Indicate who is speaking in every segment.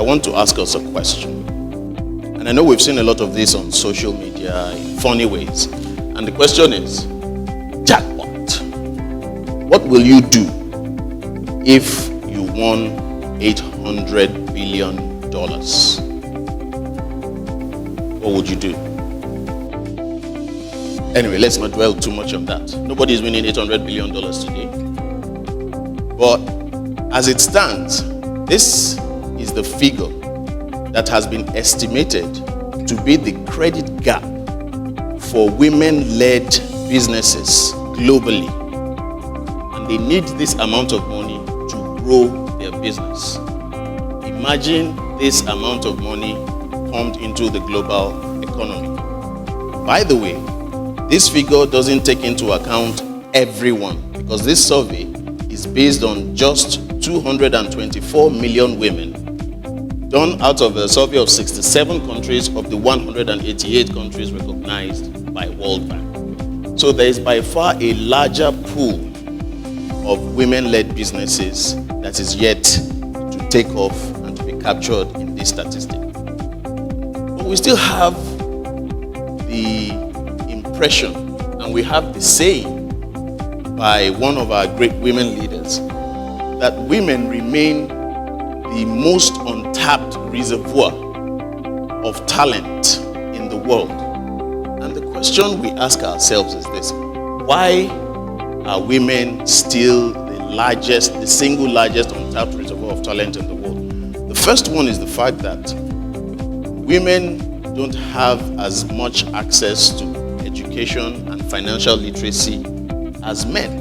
Speaker 1: want to ask us a question. And I know we've seen a lot of this on social media in funny ways. And the question is, jackpot. What will you do if you won $800 billion? What would you do? Anyway, let's not dwell too much on that. Nobody is winning $800 billion today. But as it stands, this is the figure that has been estimated to be the credit gap for women-led businesses globally. And they need this amount of money to grow their business. Imagine this amount of money pumped into the global economy. By the way, this figure doesn't take into account everyone, because this survey is based on just 224 million women, done out of a survey of 67 countries of the 188 countries recognized by World Bank. So there is by far a larger pool of women-led businesses that is yet to take off and to be captured in this statistic. But we still have the impression, and we have the saying by one of our great women leaders, that women remain the most untapped reservoir of talent in the world. And the question we ask ourselves is this: why are women still the single largest untapped reservoir of talent in the world? The first one is the fact that women don't have as much access to education and financial literacy as men.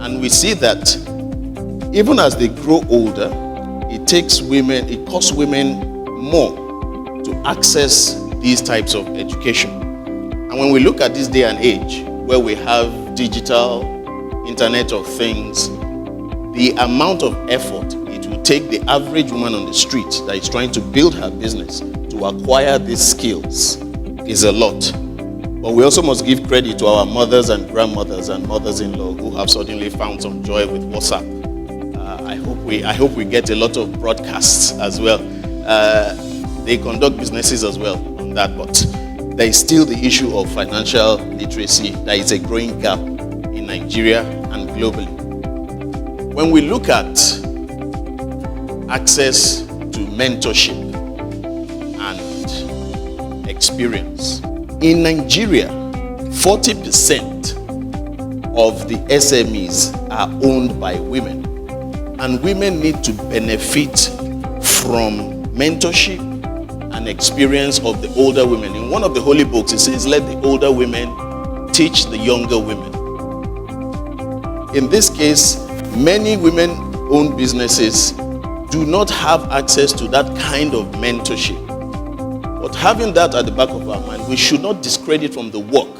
Speaker 1: And we see that even as they grow older, it costs women more to access these types of education. And when we look at this day and age, where we have digital, Internet of Things, the amount of effort it will take the average woman on the street that is trying to build her business to acquire these skills is a lot. But we also must give credit to our mothers and grandmothers and mothers-in-law who have suddenly found some joy with WhatsApp. I hope we get a lot of broadcasts as well. They conduct businesses as well on that, but there is still the issue of financial literacy. There is a growing gap in Nigeria and globally. When we look at access to mentorship and experience, in Nigeria, 40% of the SMEs are owned by women. And women need to benefit from mentorship and experience of the older women. In one of the holy books, it says, let the older women teach the younger women. In this case, many women-owned businesses do not have access to that kind of mentorship. But having that at the back of our mind, we should not discredit from the work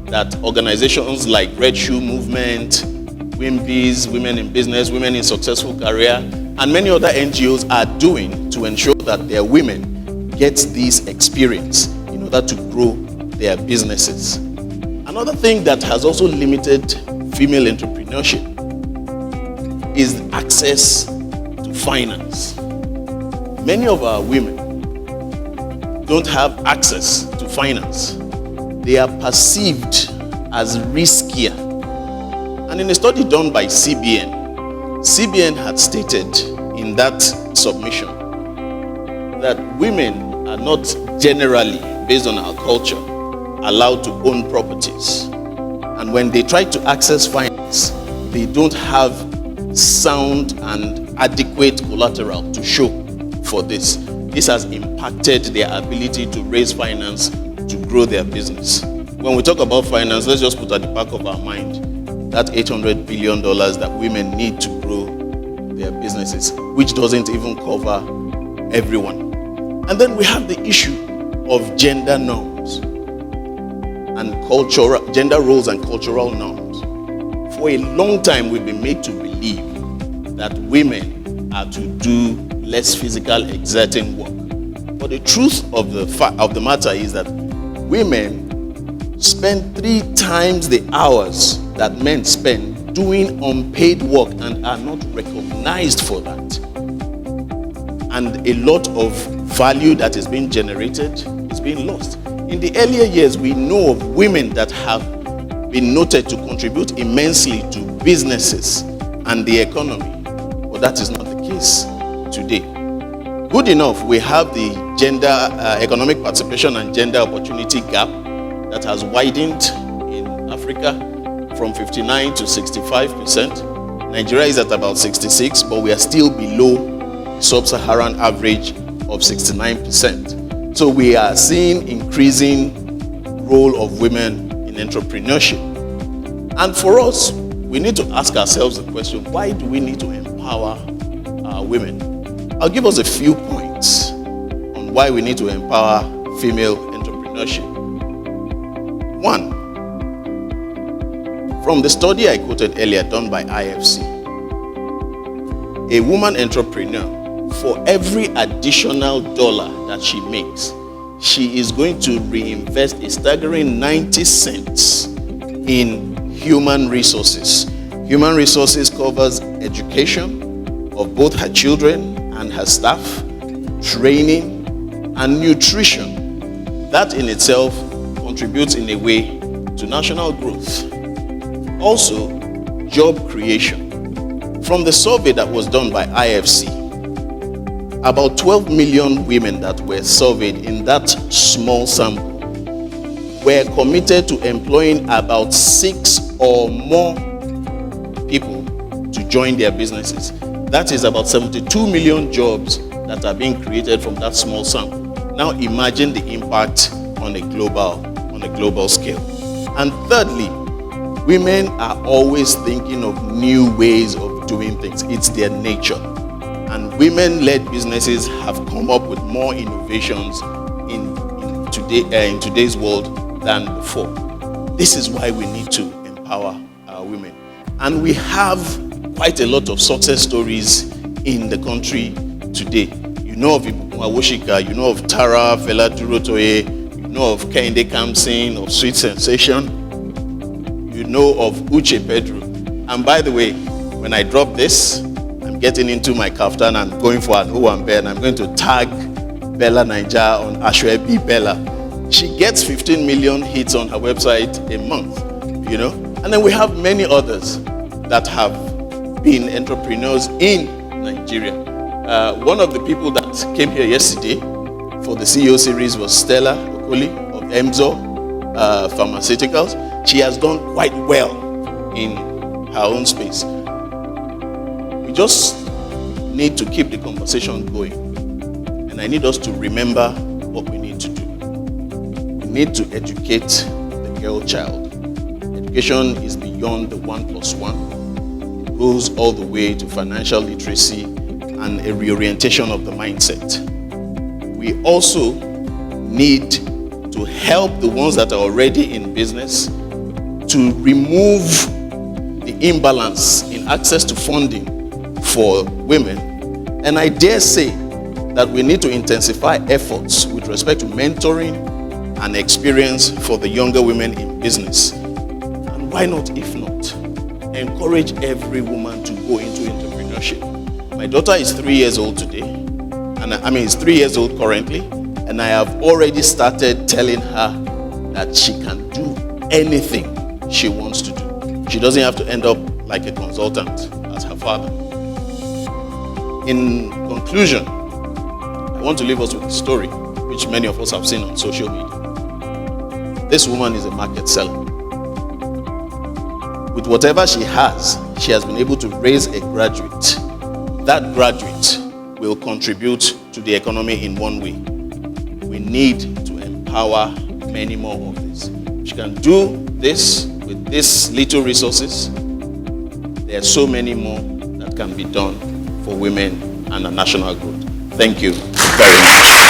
Speaker 1: that organizations like Red Shoe Movement, WIMBIZ, Women in Business, Women in Successful Career, and many other NGOs are doing to ensure that their women get this experience in order to grow their businesses. Another thing that has also limited female entrepreneurship is access to finance. Many of our women don't have access to finance. They are perceived as riskier. And in a study done by CBN had stated in that submission that women are not generally, based on our culture, allowed to own properties. And when they try to access finance, they don't have sound and adequate collateral to show for this. This has impacted their ability to raise finance to grow their business. When we talk about finance, let's just put at the back of our mind that $800 billion that women need to grow their businesses, which doesn't even cover everyone. And then we have the issue of gender norms and gender roles and cultural norms. For a long time, we've been made to believe that women are to do less physical exerting work. But the truth of the matter is that women spend 3 times the hours that men spend doing unpaid work and are not recognized for that. and a lot of value that is being generated is being lost. In the earlier years, we know of women that have been noted to contribute immensely to businesses and the economy, but that is not the case today. Good enough, we have the gender economic participation and gender opportunity gap that has widened in Africa from 59 to 65%. Nigeria is at about 66, but we are still below the sub-Saharan average of 69%. So we are seeing increasing role of women in entrepreneurship. And for us, we need to ask ourselves the question, why do we need to empower our women? I'll give us a few points on why we need to empower female entrepreneurship. One, from the study I quoted earlier done by IFC, a woman entrepreneur, for every additional dollar that she makes, she is going to reinvest a staggering 90 cents in human resources. Human resources covers education of both her children and her staff, training, and nutrition. That in itself contributes in a way to national growth. Also, job creation. From the survey that was done by IFC, about 12 million women that were surveyed in that small sample were committed to employing about 6 or more people to join their businesses. That is about 72 million jobs that are being created from that small sample. Now imagine the impact on a global scale. And thirdly, women are always thinking of new ways of doing things. It's their nature. And women-led businesses have come up with more innovations in today's world than before. This is why we need to empower our women. And we have quite a lot of success stories in the country today. You know of Ibukun Awoshika, you know of Tara Fela Durotoye, you know of Kehinde Kamsin, of Sweet Sensation, you know of Uche Pedro. And by the way, when I drop this, I'm getting into my kaftan and going for an Owambe, and I'm going to tag Bella Naija on Ashwebi Bella. She gets 15 million hits on her website a month, you know. And then we have many others that have been entrepreneurs in Nigeria. One of the people that came here yesterday for the CEO series was Stella Okoli of Emzo Pharmaceuticals. She has done quite well in her own space. We just need to keep the conversation going. And I need us to remember what we need to do. We need to educate the girl child. Education is beyond the 1+1. It goes all the way to financial literacy and a reorientation of the mindset. We also need to help the ones that are already in business to remove the imbalance in access to funding for women. And I dare say that we need to intensify efforts with respect to mentoring and experience for the younger women in business. And why not, if not, encourage every woman to go into entrepreneurship. My daughter is 3 years old today, and is 3 years old currently, and I have already started telling her that she can do anything she wants to do. She doesn't have to end up like a consultant as her father. In conclusion, I want to leave us with a story which many of us have seen on social media. This woman is a market seller. With whatever she has been able to raise a graduate. That graduate will contribute to the economy in one way. We need to empower many more of this. She can do this with these little resources. There are so many more that can be done for women and a national growth. Thank you very much.